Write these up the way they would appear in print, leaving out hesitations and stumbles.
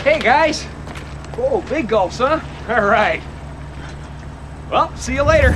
Hey, guys. Oh, big gulps, huh? All right. Well, see you later.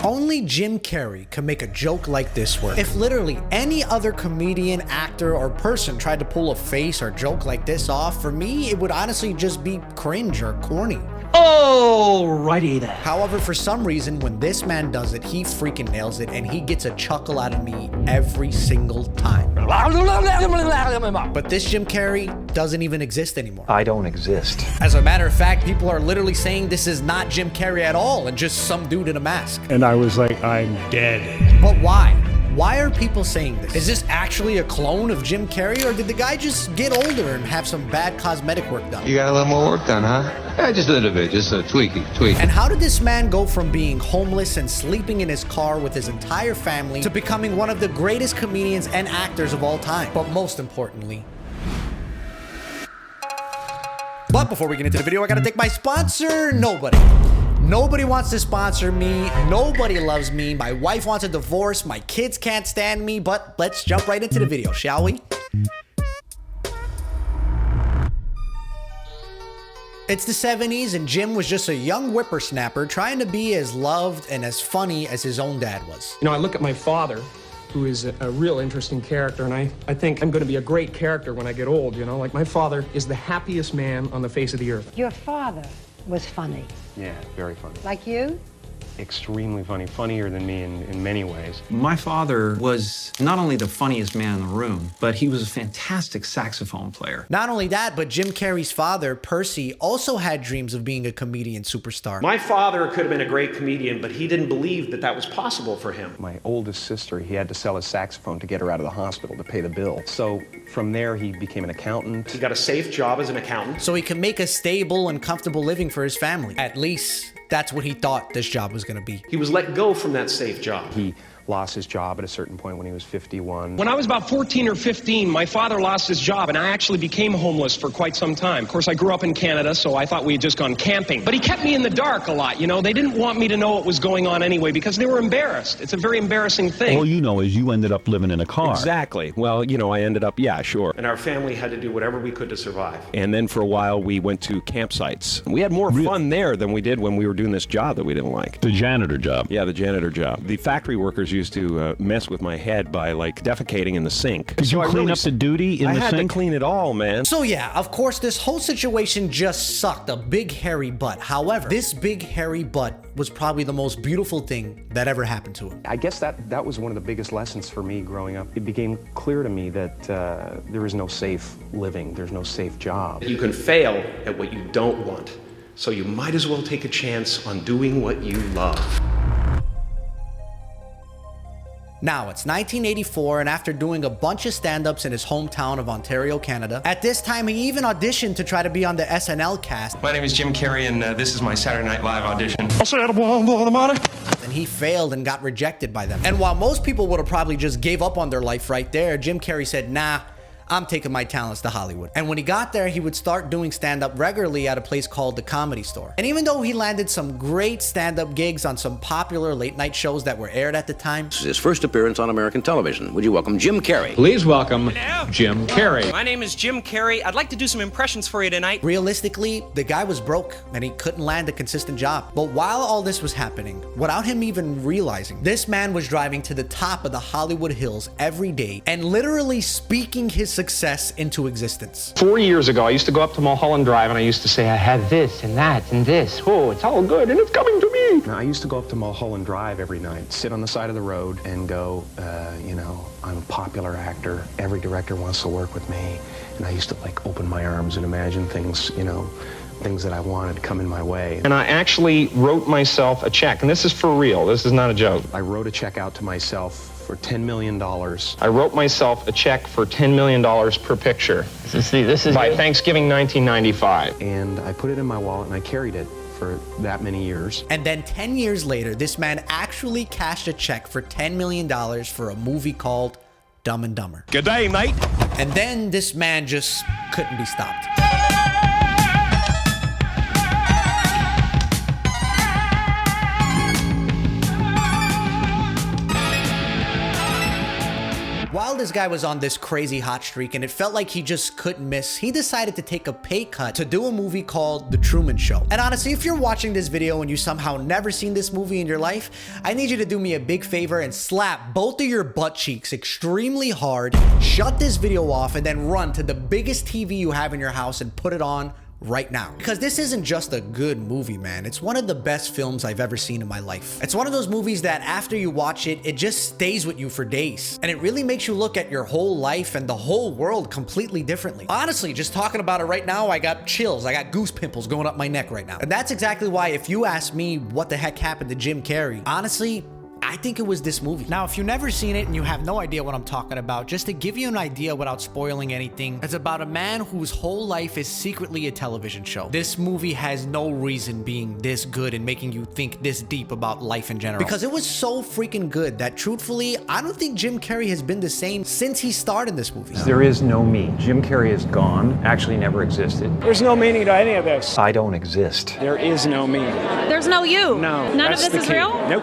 Only Jim Carrey can make a joke like this work. If literally any other comedian, actor, or person tried to pull a face or joke like this off, for me, it would honestly just be cringe or corny. Alrighty then. However, for some reason, when this man does it, he freaking nails it, and he gets a chuckle out of me every single time. But this Jim Carrey doesn't even exist anymore. I don't exist. As a matter of fact, people are literally saying this is not Jim Carrey at all, and just some dude in a mask. And I was like, I'm dead. But why? Why are people saying this? Is this actually a clone of Jim Carrey, or did the guy just get older and have some bad cosmetic work done? You got a little more work done, huh? Yeah, just a little bit, just a tweak. And how did this man go from being homeless and sleeping in his car with his entire family to becoming one of the greatest comedians and actors of all time? But most importantly, but before we get into the video, I gotta thank my sponsor, Nobody. Nobody wants to sponsor me. Nobody loves me. My wife wants a divorce. My kids can't stand me. But let's jump right into the video, shall we? It's the 70s, and Jim was just a young whippersnapper trying to be as loved and as funny as his own dad was. You know, I look at my father, who is a real interesting character, and I think I'm going to be a great character when I get old, you know? Like, my father is the happiest man on the face of the earth. Your father was funny. Yeah, very funny. Like you? Extremely funny. Funnier than me in many ways. My father was not only the funniest man in the room, but he was a fantastic saxophone player. Not only that, but Jim Carrey's father, Percy, also had dreams of being a comedian superstar. My father could have been a great comedian, but he didn't believe that that was possible for him. My oldest sister, he had to sell his saxophone to get her out of the hospital to pay the bill. So from there, he became an accountant. He got a safe job as an accountant. So he could make a stable and comfortable living for his family. At least, that's what he thought this job was gonna be. He was let go from that safe job. He lost his job at a certain point when he was 51. When I was about 14 or 15, my father lost his job, and I actually became homeless for quite some time. Of course, I grew up in Canada, so I thought we had just gone camping. But he kept me in the dark a lot, you know? They didn't want me to know what was going on anyway, because they were embarrassed. It's a very embarrassing thing. All you know is you ended up living in a car. Exactly. Well, you know, I ended up, yeah, sure. And our family had to do whatever we could to survive. And then for a while, we went to campsites. We had more fun there than we did when we were doing this job that we didn't like. The janitor job. Yeah, the janitor job. The factory workers used to mess with my head by, like, defecating in the sink. Did you clean up the duty in the sink? I had to clean it all, man. So yeah, of course, this whole situation just sucked a big hairy butt. However, this big hairy butt was probably the most beautiful thing that ever happened to him. I guess that was one of the biggest lessons for me growing up. It became clear to me that there is no safe living. There's no safe job. You can fail at what you don't want, so you might as well take a chance on doing what you love. Now, it's 1984, and after doing a bunch of stand-ups in his hometown of Ontario, Canada, at this time, he even auditioned to try to be on the SNL cast. My name is Jim Carrey, and this is my Saturday Night Live audition. And he failed and got rejected by them. And while most people would have probably just gave up on their life right there, Jim Carrey said, nah, I'm taking my talents to Hollywood. And when he got there, he would start doing stand-up regularly at a place called the Comedy Store. And even though he landed some great stand-up gigs on some popular late-night shows that were aired at the time, This is his first appearance on American television. Would you welcome Jim Carrey? Please welcome Jim Carrey. My name is Jim Carrey. I'd like to do some impressions for you tonight. realistically, the guy was broke and he couldn't land a consistent job. But while all this was happening, without him even realizing, this man was driving to the top of the Hollywood Hills every day and literally speaking his success into existence. 4 years ago, I used to go up to Mulholland Drive, and I used to say, I had this and that and this. Oh, it's all good, and it's coming to me. Now, I used to go up to Mulholland Drive every night, sit on the side of the road and go, you know, I'm a popular actor. Every director wants to work with me. And I used to, like, open my arms and imagine things, you know, things that I wanted to come in my way. And I actually wrote myself a check, and this is for real. This is not a joke. I wrote a check out to myself for $10 million. I wrote myself a check for $10 million per picture. This is by Thanksgiving 1995. And I put it in my wallet and I carried it for that many years. And then 10 years later, this man actually cashed a check for $10 million for a movie called Dumb and Dumber. Good day, mate. And then this man just couldn't be stopped. While while this guy was on this crazy hot streak and it felt like he just couldn't miss, he decided to take a pay cut to do a movie called The Truman Show. And honestly, if you're watching this video and you somehow never seen this movie in your life, I need you to do me a big favor and slap both of your butt cheeks extremely hard, shut this video off, and then run to the biggest TV you have in your house and put it on right now. Because this isn't just a good movie, man. It's one of the best films I've ever seen in my life. It's one of those movies that after you watch it, it just stays with you for days. And it really makes you look at your whole life and the whole world completely differently. Honestly, just talking about it right now, I got chills. I got goose pimples going up my neck right now. And that's exactly why if you ask me what the heck happened to Jim Carrey, honestly, I think it was this movie. Now, if you've never seen it and you have no idea what I'm talking about, just to give you an idea without spoiling anything, it's about a man whose whole life is secretly a television show. This movie has no reason being this good and making you think this deep about life in general. Because it was so freaking good that truthfully, I don't think Jim Carrey has been the same since he starred in this movie. There is no me. Jim Carrey is gone, actually never existed. There's no meaning to any of this. I don't exist. There is no me. There's no you. No. None of that's this is the key. real? Nope.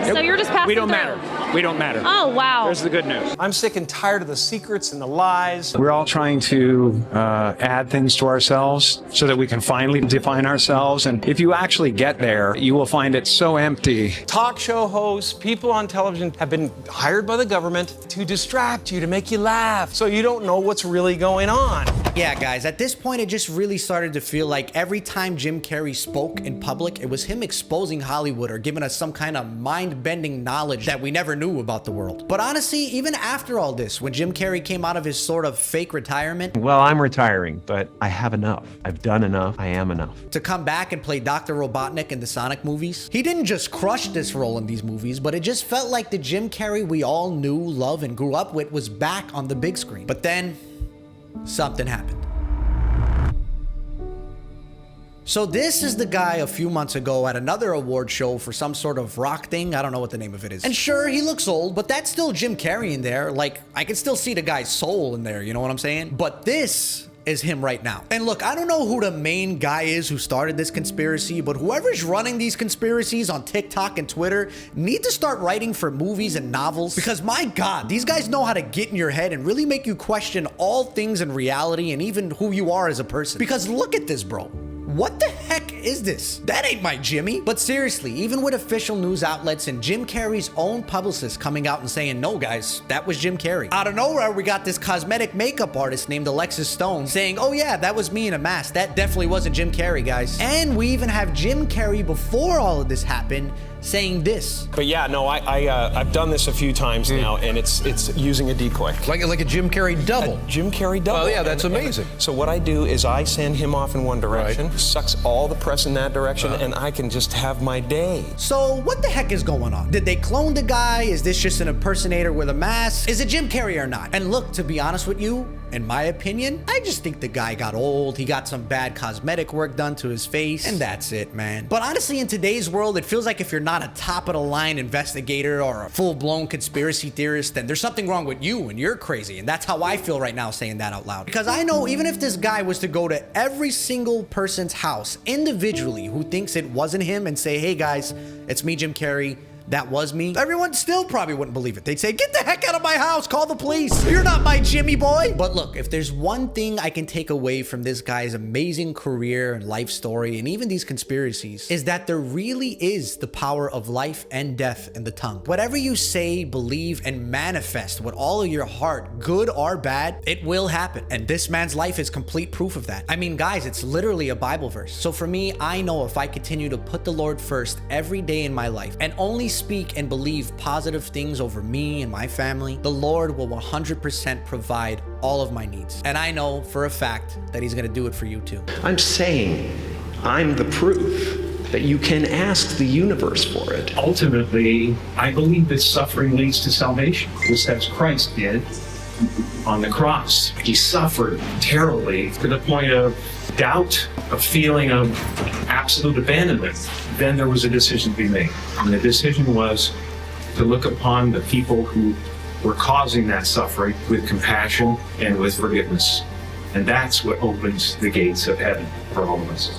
So you're just passing We don't through. matter. We don't matter. Oh, wow. There's the good news. I'm sick and tired of the secrets and the lies. We're all trying to add things to ourselves so that we can finally define ourselves. And if you actually get there, you will find it so empty. Talk show hosts, people on television have been hired by the government to distract you, to make you laugh, so you don't know what's really going on. Yeah, guys, at this point, it just really started to feel like every time Jim Carrey spoke in public, it was him exposing Hollywood or giving us some kind of mind-bending knowledge that we never knew about the world. But honestly, even after all this, when Jim Carrey came out of his sort of fake retirement, Well, I'm retiring, but I have enough. I've done enough. I am enough. to come back and play Dr. Robotnik in the Sonic movies, he didn't just crush this role in these movies, but it just felt like the Jim Carrey we all knew, loved, and grew up with was back on the big screen. But then, something happened. So this is the guy a few months ago at another award show for some sort of rock thing. I don't know what the name of it is. And sure, he looks old, but that's still Jim Carrey in there. Like, I can still see the guy's soul in there, you know what I'm saying? But this is him right now. And look, I don't know who the main guy is who started this conspiracy, but whoever's running these conspiracies on TikTok and Twitter need to start writing for movies and novels, because my God, these guys know how to get in your head and really make you question all things in reality and even who you are as a person. Because look at this, bro. What the heck is this? That ain't my Jimmy. But seriously, even with official news outlets and Jim Carrey's own publicist coming out and saying, no guys, that was Jim Carrey. Out of nowhere, we got this cosmetic makeup artist named Alexis Stone saying, oh yeah, that was me in a mask. That definitely wasn't Jim Carrey, guys. And we even have Jim Carrey before all of this happened saying this. But yeah, no, I've done this a few times now, and it's using a decoy. Like a Jim Carrey double. A Jim Carrey double. Oh yeah, that's amazing. So what I do is I send him off in one direction, sucks all the press in that direction, and I can just have my day. So what the heck is going on? Did they clone the guy? Is this just an impersonator with a mask? Is it Jim Carrey or not? And look, to be honest with you, in my opinion, I just think the guy got old. He got some bad cosmetic work done to his face, and that's it, man. But honestly, in today's world, it feels like if you're not a top-of-the-line investigator or a full-blown conspiracy theorist, then there's something wrong with you and you're crazy. And that's how I feel right now saying that out loud. Because I know even if this guy was to go to every single person's house individually who thinks it wasn't him and say, hey guys, it's me, Jim Carrey, that was me, everyone still probably wouldn't believe it. They'd say, get the heck out of my house, call the police. You're not my Jimmy boy. But look, if there's one thing I can take away from this guy's amazing career and life story and even these conspiracies, is that there really is the power of life and death in the tongue. Whatever you say, believe, and manifest with all of your heart, good or bad, it will happen. And this man's life is complete proof of that. I mean, guys, it's literally a Bible verse. So for me, I know if I continue to put the Lord first every day in my life and only speak and believe positive things over me and my family, the Lord will 100% provide all of my needs. And I know for a fact that he's gonna do it for you too. I'm saying I'm the proof that you can ask the universe for it. Ultimately, I believe that suffering leads to salvation, just as Christ did on the cross. He suffered terribly to the point of doubt, a feeling of absolute abandonment. Then there was a decision to be made. And the decision was to look upon the people who were causing that suffering with compassion and with forgiveness. And that's what opens the gates of heaven for all of us.